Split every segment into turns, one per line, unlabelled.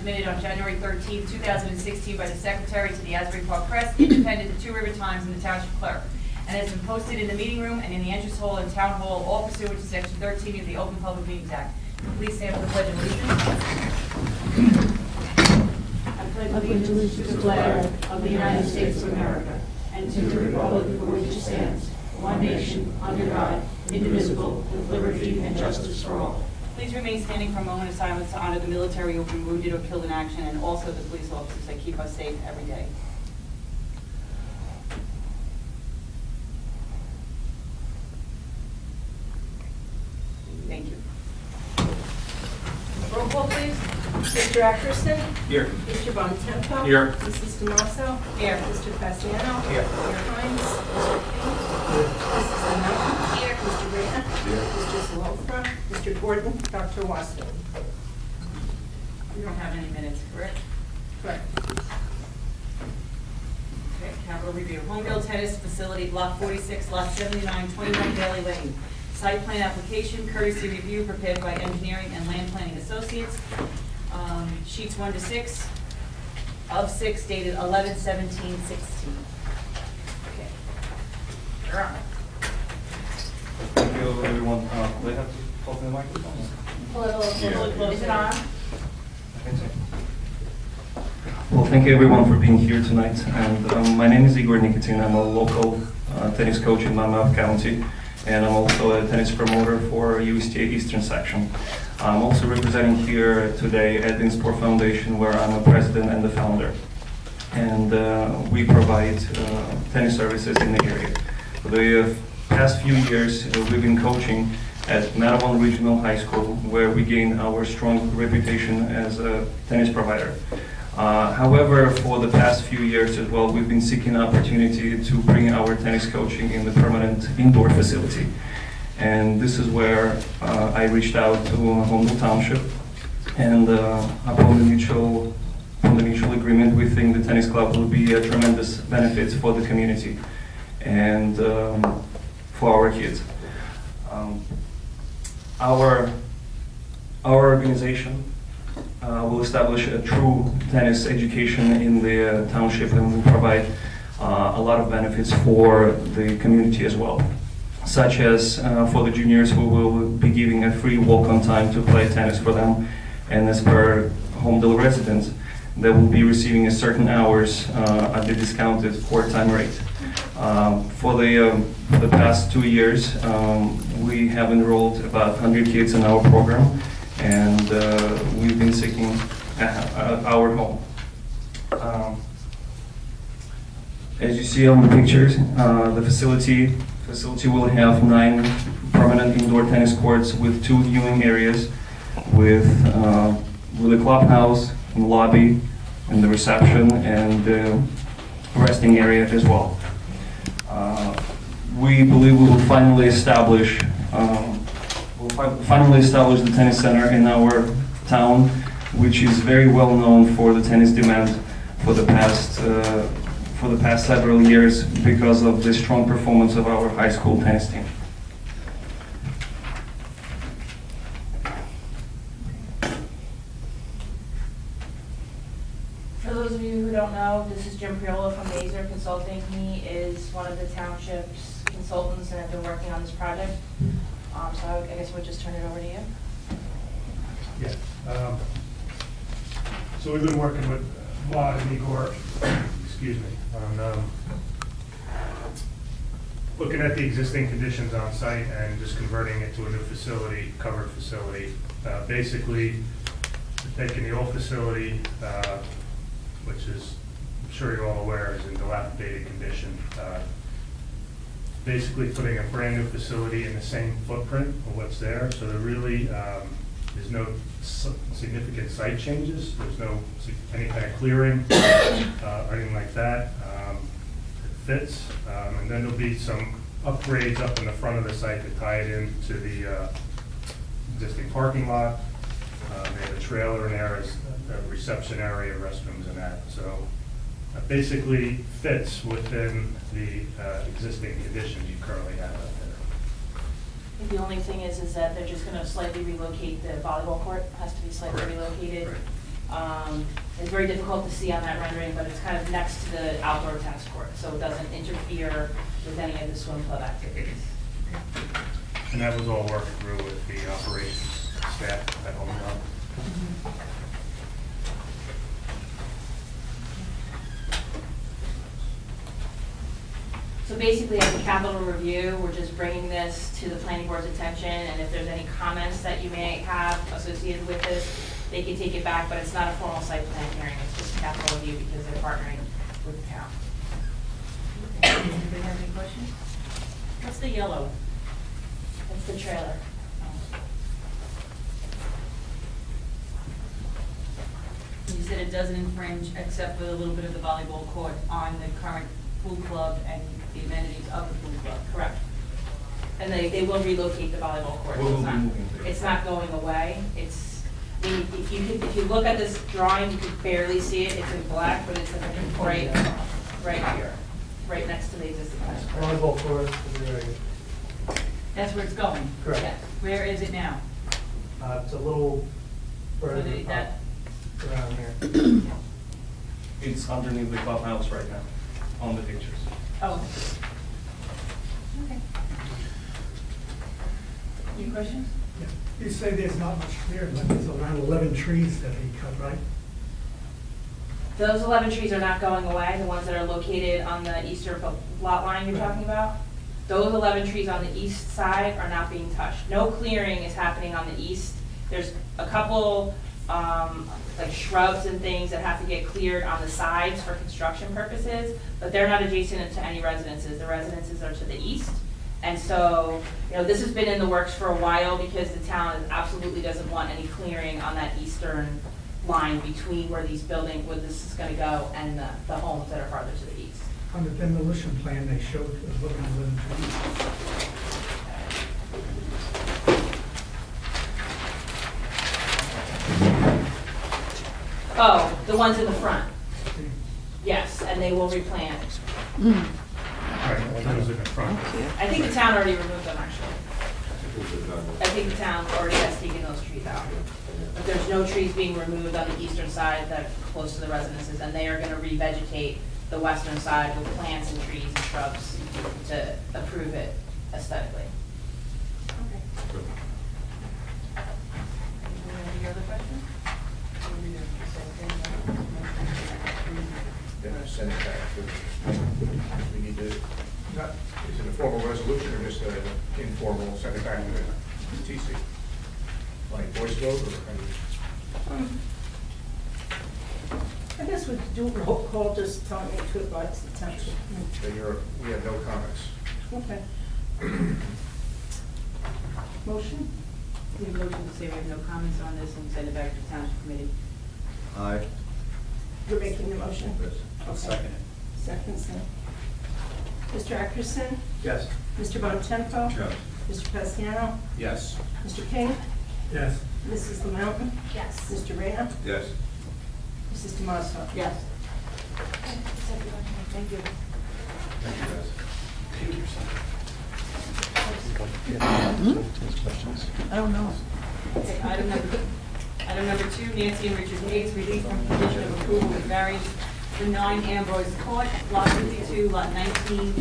submitted on January 13, 2016 by the Secretary to the Asbury Park Press, Independent, the Two River Times, and the Township Clerk, and has been posted in the meeting room and in the entrance hall and town hall, all pursuant to Section 13 of the Open Public Meetings Act. Please stand for the Pledge of Allegiance. I pledge allegiance to the flag of the United States of America and to the republic for which it stands, one nation, under God, indivisible, with liberty and justice for all. Please remain standing for a moment of silence to honor the military who have been wounded or killed in action, and also the police officers that keep us safe every day. Thank you. Roll call, please.
Mr. Ackerson?
Here.
Mr. Bontempo?
Here.
Mrs. Demosa?
Here.
Mr. Fasciano?
Here.
Mr. Hines? Mr. King? Mrs. Zanella? Here. Mr. Grant?
Here.
Mr. Salofra? Mr. Gordon? Dr. Wasson?
We don't have any minutes, correct?
Correct.
Okay, capital review. Holmdel Tennis Facility, Block 46, Lot 79, 21 Bailey Lane. Site plan application, courtesy review prepared by Engineering and Land Planning Associates. Sheets 1 to 6 of 6 dated 11/17/16. Okay. You're on.
Thank you, everyone. Do I have to open the microphone?
Pull it a little
Yeah.
closer. Is it on?
I think so. Well, thank you, everyone, for being here tonight. And my name is Igor Nikitin. I'm a local tennis coach in Monmouth County, and I'm also a tennis promoter for USTA Eastern Section. I'm also representing here today at the Sport Foundation, where I'm a president and the founder. And we provide tennis services in the area. For the past few years, we've been coaching at Matawan Regional High School, where we gained our strong reputation as a tennis provider. However, for the past few years as well, we've been seeking an opportunity to bring our tennis coaching in the permanent indoor facility. And this is where I reached out to Holmdel Township, and upon the mutual agreement, we think the tennis club will be a tremendous benefit for the community and for our kids. Our organization will establish a true tennis education in the township, and will provide a lot of benefits for the community as well, such as for the juniors, who will be giving a free walk-on time to play tennis for them, and as per Holmdel residents, they will be receiving a certain hours at the discounted court time rate. For the past 2 years, we have enrolled about 100 kids in our program, and we've been seeking our home. As you see on the pictures, the facility will have 9 permanent indoor tennis courts with 2 viewing areas, with a clubhouse, and lobby, and the reception, and the resting area as well. We believe we will finally establish the tennis center in our town, which is very well known for the tennis demand for the past several years, because of the strong performance of our high school tennis team.
For those of you who don't know, this is Jim Priola from Mazer Consulting. He is one of the township's consultants and have been working on this project. So I guess we'll just turn it over to you.
Yeah. So we've been working with Maud and Igor, excuse me, on looking at the existing conditions on site and just converting it to a new facility, covered facility. Basically, taking the old facility, which is, I'm sure you're all aware, is in dilapidated condition. Basically putting a brand new facility in the same footprint of what's there, so there really there's no significant site changes. There's no any kind of clearing or anything like that. It fits, and then there'll be some upgrades up in the front of the site to tie it into the existing parking lot. They have a trailer in there, as a reception area, restrooms, and that. So it basically fits within the existing conditions you currently have out there.
I think the only thing is that they're just going to slightly relocate the volleyball court. It has to be slightly
Correct.
relocated.
Right.
It's very difficult to see on that rendering, but it's kind of next to the outdoor tennis court, so it doesn't interfere with any of the swim club activities.
And that was all worked through with the operations staff at Holmdel.
So basically, as a capital review, we're just bringing this to the planning board's attention, and if there's any comments that you may have associated with this, they can take it back, but it's not a formal site plan hearing, it's just a capital review because they're partnering with the town. Anybody have any questions? What's the yellow? That's the trailer. You said it doesn't infringe, except for a little bit of the volleyball court on the current pool club and the amenities of the pool club, correct? And they will relocate the volleyball court.
We'll
It's not-
be moving it.
It's not going away. I mean, if you look at this drawing, you can barely see it. It's in black, but it's right here, right next to the existing tennis court.
Volleyball court is the area.
That's where it's going?
Correct.
Yes. Where is it now?
It's a little further
So that-
up around here.
It's underneath the clubhouse right now, on the pictures.
Oh. Okay. Any questions?
You say there's not much cleared, but there's around 11 trees that he cut, right?
Those 11 trees are not going away, the ones that are located on the eastern lot line you're talking about? Those 11 trees on the east side are not being touched. No clearing is happening on the east. There's a couple, like shrubs and things that have to get cleared on the sides for construction purposes, but they're not adjacent to any residences. The residences are to the east. And so, this has been in the works for a while because the town absolutely doesn't want any clearing on that eastern line between where this is gonna go and the homes that are farther to the east.
On the demolition plan, they showed around 11 trees.
Oh, the ones in the front? Yes, and they will replant.
Right, those in the front.
I think the town already removed them, actually. I think the town already has taken those trees out. But there's no trees being removed on the eastern side that are close to the residences, and they are gonna revegetate the western side with plants and trees and shrubs to approve it aesthetically. Okay. Any other questions?
Then I send it back to, we need to, is it a formal resolution or just an informal, send it back to the TC? Like voice vote or?
I guess we do roll call, just telling me to advise the township.
Then we have no comments.
Okay. Motion?
Need a motion to say we have no comments on this and send it back to the township committee.
Aye.
You're making the motion?
I'll second it.
Second, sir. Mr. Ackerson?
Yes.
Mr. Bontempo?
Yes.
Mr. Paziano?
Yes.
Mr. King?
Yes.
Mrs. Lemountain?
Yes.
Mr. Reyna?
Yes.
Mrs. Demosa?
Yes.
Thank you.
Thank you, guys.
I don't know.
Okay, item number 2, Nancy and Richard Hayes, relief from condition of approval with variance for 9 Ambrose Court, lot 52, lot 19,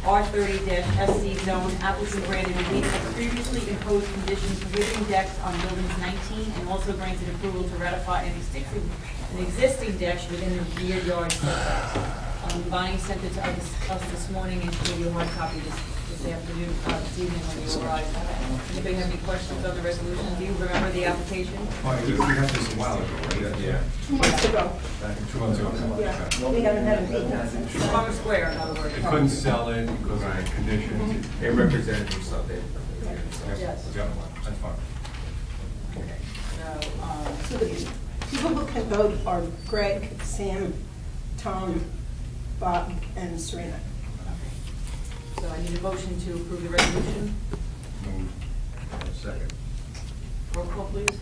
R30-SC zone. Applicant granted relief from previously imposed conditions prohibiting decks on buildings 19 and also granted approval to ratify an existing deck within the rear yard setbacks. Bonnie sent it to us this morning and she gave you a hard copy this afternoon, this evening when you arrived. Anybody have any questions on the resolution? Do you remember the application?
We had this a while ago, right? Yeah.
2 months ago.
Back in 2 months ago.
Yeah, we haven't had a meeting since.
Farmer Square, in other words.
They couldn't sell it because of the conditions.
A representative stuff there.
Yes.
That's fine.
So the people who can vote are Greg, Sam, Tom, Bob, and Serena.
So I need a motion to approve the resolution.
Second.
Roll call, please.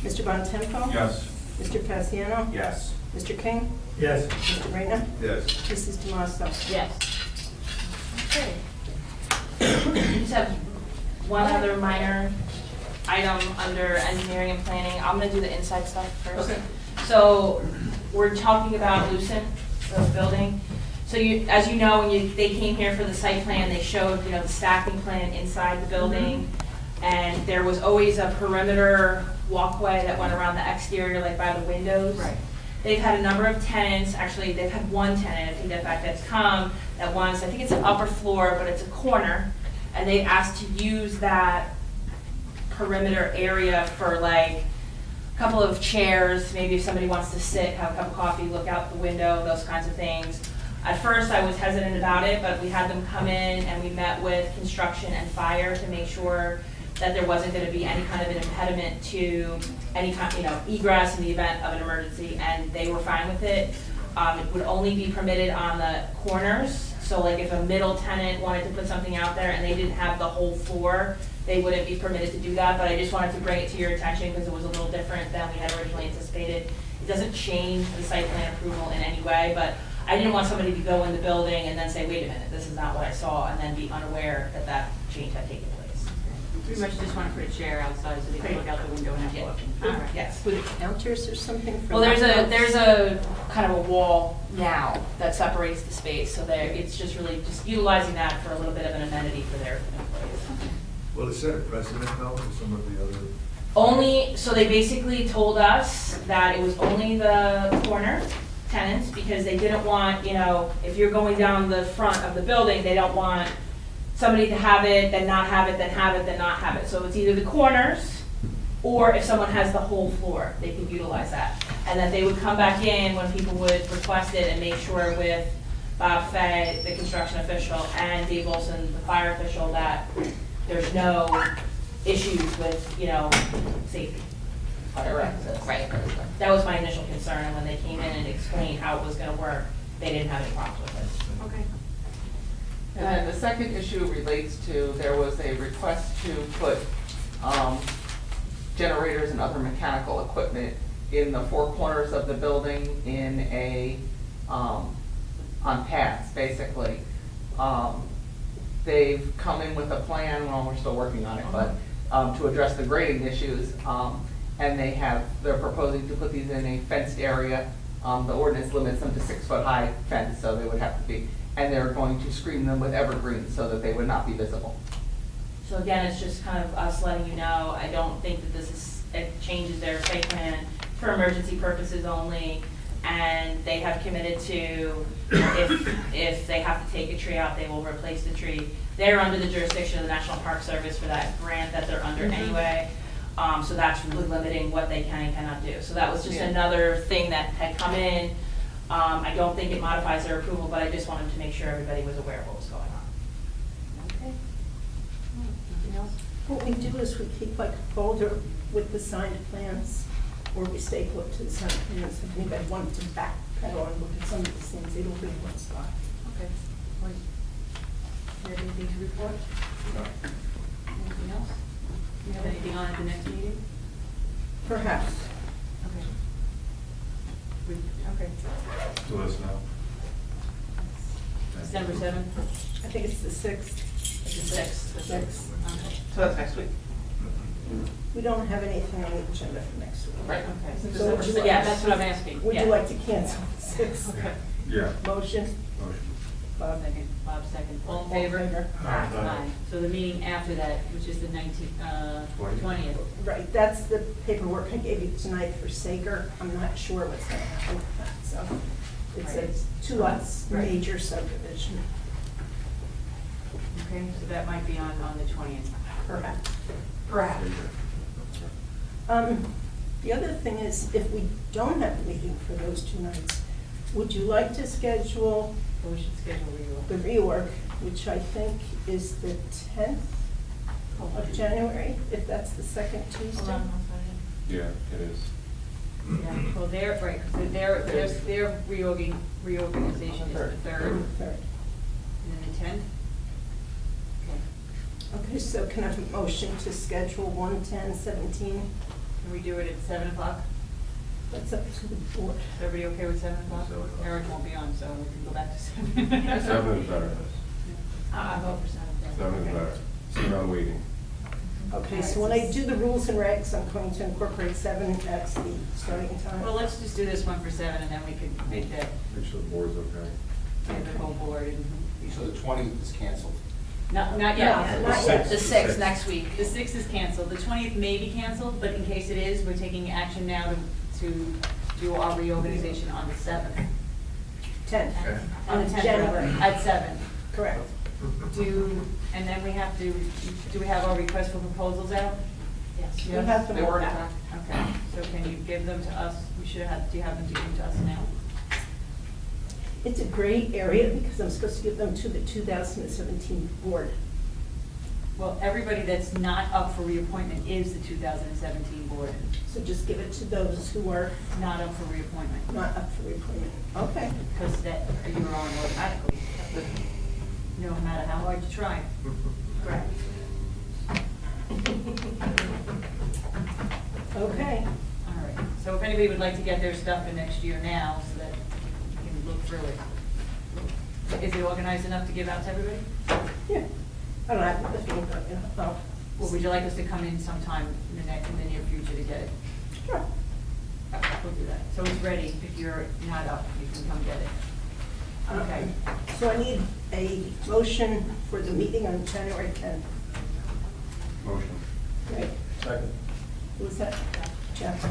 Mr. Bontempo?
Yes.
Mr. Paziano?
Yes.
Mr. King?
Yes.
Mr. Reyna?
Yes.
Mrs. Demosa?
Yes. Okay. We just have one other minor
item under engineering and planning. I'm gonna do the inside stuff first.
Okay.
So we're talking about Lucent, the building. So you, as you know, when they came here for the site plan, they showed, the stacking plan inside the building. And there was always a perimeter walkway that went around the exterior, like by the windows.
Right.
They've had a number of tenants, actually, they've had one tenant, I think in fact that's come, that wants, I think it's an upper floor, but it's a corner. And they've asked to use that perimeter area for like a couple of chairs, maybe if somebody wants to sit, have a cup of coffee, look out the window, those kinds of things. At first, I was hesitant about it, but we had them come in and we met with construction and fire to make sure that there wasn't going to be any kind of an impediment to any kind, egress in the event of an emergency, and they were fine with it. It would only be permitted on the corners, so like if a middle tenant wanted to put something out there and they didn't have the whole floor, they wouldn't be permitted to do that, but I just wanted to bring it to your attention because it was a little different than we had originally anticipated. It doesn't change the site plan approval in any way, but I didn't want somebody to go in the building and then say, wait a minute, this is not what I saw, and then be unaware that that change had taken place.
Pretty much just want to put a chair outside so they can look out the window and have a look. All right.
Yes.
With counters or something for?
Well, there's a kind of a wall now that separates the space, so it's just really just utilizing that for a little bit of an amenity for their employees.
Well, is that a precedent though for some of the other?
Only, so they basically told us that it was only the corner tenants because they didn't want, if you're going down the front of the building, they don't want somebody to have it, then not have it, then have it, then not have it. So it's either the corners, or if someone has the whole floor, they could utilize that. And then they would come back in when people would request it and make sure with Bob Fay, the construction official, and Dave Olson, the fire official, that there's no issues with, safety. Right. That was my initial concern, and when they came in and explained how it was gonna work, they didn't have any problems with it.
Okay.
And then the second issue relates to, there was a request to put generators and other mechanical equipment in the four corners of the building in a, on pads, basically. They've come in with a plan, well, we're still working on it, but to address the grading issues. And they're proposing to put these in a fenced area. The ordinance limits them to 6-foot-high fence, so they would have to be, and they're going to screen them with evergreens so that they would not be visible.
So again, it's just kind of us letting you know, I don't think that it changes their site plan for emergency purposes only, and they have committed to, if they have to take a tree out, they will replace the tree. They're under the jurisdiction of the National Park Service for that grant that they're under anyway. So that's really limiting what they can and cannot do. So that was just another thing that had come in. I don't think it modifies their approval, but I just wanted to make sure everybody was aware of what was going on.
Okay. Anything else?
What we do is we keep like a folder with the signed plans, or we staple it to the signed plans. If anybody wanted to backpedal and look at some of these things, it'll be in one spot.
Okay. Wait. You have anything to report?
No.
Anything else? Do you have anything on at the next meeting?
Perhaps.
Okay. Okay.
To us now.
December 7th?
I think it's the 6th.
The 6th.
The 6th.
Okay.
So that's next week.
We don't have anything on the agenda for next week.
Right.
Okay.
So would you like-
Yeah, that's what I'm asking.
Would
Yeah.
you like to cancel the 6th?
Okay.
Yeah.
Motion?
Motion.
Bob?
Second. Bob second. All in
All in
favor?
favor?
Aye. So the meeting after that, which is the 20th.
Right, that's the paperwork I gave you tonight for Sager. I'm not sure what's gonna happen with that, so. It's
Right.
a 2 lots
Right.
major subdivision,
Okay, so that might be on the 20th.
perhaps.
Perhaps.
The other thing is, if we don't have a meeting for those 2 nights, would you like to schedule
So we should schedule
the
reorg.
reorg, which I think is the 10th of January, if that's the second
Hold
Tuesday?
on,
Yeah, it is.
yeah, well, they're, right, so their reorganization is the 3rd,
Third.
and then the 10th? Okay.
Okay, so can I have a motion to schedule 1/10/17?
Can we do it at 7 o'clock?
That's up to the board.
Is everybody okay with 7 o'clock?
7 o'clock.
Eric won't be on, so we can go back to 7.
7 is better.
I'll vote for 7. then.
7 is better. So you're not waiting.
Okay, so when I do the rules and regs, I'm going to incorporate 7 as the starting time.
Well, let's just do this one for 7, and then we can make that,
Make sure the board's okay.
get the whole board. And-
So the 20th is canceled.
Not
No,
yet.
not yet.
The 6th, next week.
The 6th is canceled. The 20th may be canceled, but in case it is, we're taking action now to do our reorganization on the 7th.
10th.
On the 10th,
January.
at 7.
Correct.
And then we have to, do we have our request for proposals out?
Yes.
We have them
They
all
were
back.
Okay, so can you give them to us? We should have, do you have them to give to us now?
It's a gray area because I'm supposed to give them to the 2017 board.
Well, everybody that's not up for reappointment is the 2017 board,
So just give it to those who are
not up for reappointment.
not up for reappointment. Okay.
Because that, you're on automatically, no matter how hard you try.
Correct. Okay.
All right, so if anybody would like to get their stuff in next year now, so that you can look through it. Is it organized enough to give out to everybody?
Yeah. I don't have to lift it, but, you know, oh.
Or would you like us to come in sometime in the near future to get it?
Sure.
Okay, we'll do that. So it's ready. If you're not up, you can come get it. Okay.
So I need a motion for the meeting on January 10th.
Motion.
Right.
Second.
Who was that? Jeff.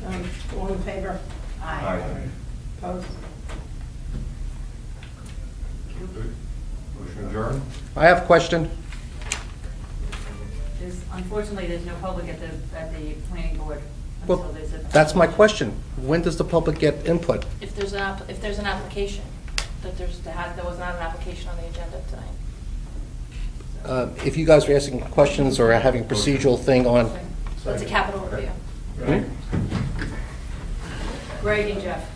Okay. All in favor?
Aye.
Opposed?
Motion adjourned?
I have a question.
Unfortunately, there's no public at the planning board
Well,
until there's a.
that's my question. When does the public get input?
If there's an application, there was not an application on the agenda tonight.
If you guys are asking questions or having a procedural thing on,
So it's a capital review.
Greg and Jeff.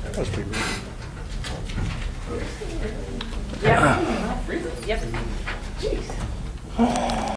that was pretty good.
Yep. Yep.
Jeez.